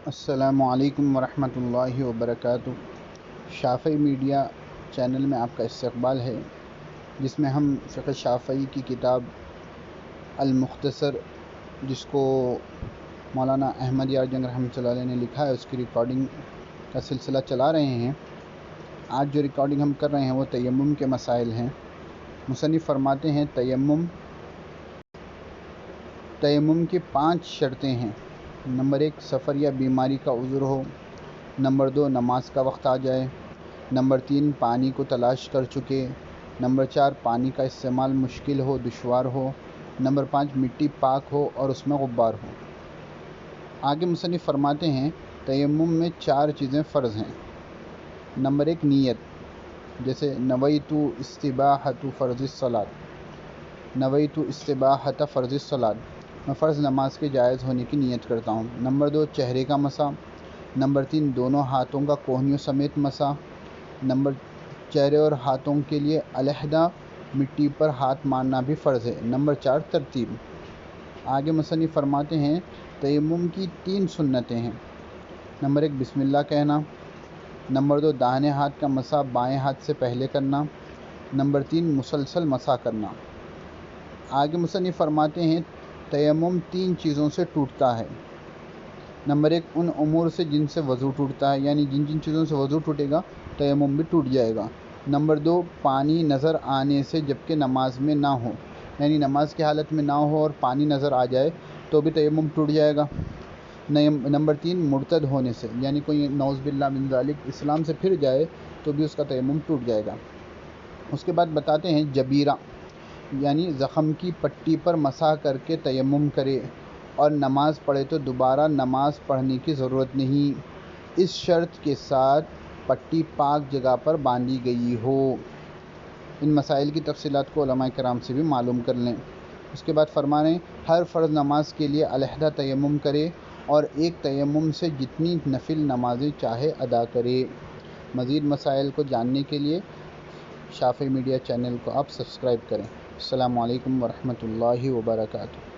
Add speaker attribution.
Speaker 1: السلام علیکم ورحمۃ اللہ وبرکاتہ۔ شافعی میڈیا چینل میں آپ کا استقبال ہے، جس میں ہم فقہ شافعی کی کتاب المختصر، جس کو مولانا احمد یار جنگ رحمۃ اللہ علیہ نے لکھا ہے، اس کی ریکارڈنگ کا سلسلہ چلا رہے ہیں۔ آج جو ریکارڈنگ ہم کر رہے ہیں وہ تیمم کے مسائل ہیں۔ مصنف فرماتے ہیں تیمم کی 5 شرطیں ہیں۔ نمبر 1، سفر یا بیماری کا عذر ہو۔ نمبر 2، نماز کا وقت آ جائے۔ نمبر 3، پانی کو تلاش کر چکے۔ نمبر 4، پانی کا استعمال مشکل ہو، دشوار ہو۔ نمبر 5، مٹی پاک ہو اور اس میں غبار ہو۔ آگے مصنف فرماتے ہیں تیمم میں 4 چیزیں فرض ہیں۔ نمبر 1، نیت، جیسے نویت استباحۃ فرض الصلاۃ، نویت استباحۃ فرض الصلاۃ، میں فرض نماز کے جائز ہونے کی نیت کرتا ہوں۔ نمبر 2، چہرے کا مسح۔ نمبر 3، دونوں ہاتھوں کا کوہنیوں سمیت مسح۔ نمبر چہرے اور ہاتھوں کے لیے علیحدہ مٹی پر ہاتھ مارنا بھی فرض ہے۔ نمبر 4، ترتیب۔ آگے مصنف فرماتے ہیں تیمم کی 3 سنتیں ہیں۔ نمبر 1، بسم اللہ کہنا۔ نمبر 2، داہنے ہاتھ کا مسح بائیں ہاتھ سے پہلے کرنا۔ نمبر 3، مسلسل مسح کرنا۔ آگے مصنف فرماتے ہیں تیمم 3 چیزوں سے ٹوٹتا ہے۔ نمبر 1، ان امور سے جن سے وضو ٹوٹتا ہے، یعنی جن چیزوں سے وضو ٹوٹے گا تیمم بھی ٹوٹ جائے گا۔ نمبر 2، پانی نظر آنے سے جبکہ نماز میں نہ ہو، یعنی نماز کی حالت میں نہ ہو اور پانی نظر آ جائے تو بھی تیمم ٹوٹ جائے گا۔ نمبر 3، مرتد ہونے سے، یعنی کوئی نعوذ باللہ من ذالک اسلام سے پھر جائے تو بھی اس کا تیمم ٹوٹ جائے گا۔ اس کے بعد بتاتے ہیں جبیرہ، یعنی زخم کی پٹی پر مسح کر کے تیمم کرے اور نماز پڑھے تو دوبارہ نماز پڑھنے کی ضرورت نہیں، اس شرط کے ساتھ پٹی پاک جگہ پر باندھی گئی ہو۔ ان مسائل کی تفصیلات کو علماء کرام سے بھی معلوم کر لیں۔ اس کے بعد فرمانے ہر فرض نماز کے لیے علیحدہ تیمم کرے اور ایک تیمم سے جتنی نفل نمازیں چاہے ادا کرے۔ مزید مسائل کو جاننے کے لیے شافعی میڈیا چینل کو آپ سبسکرائب کریں۔ السلام علیکم ورحمۃ اللہ وبرکاتہ۔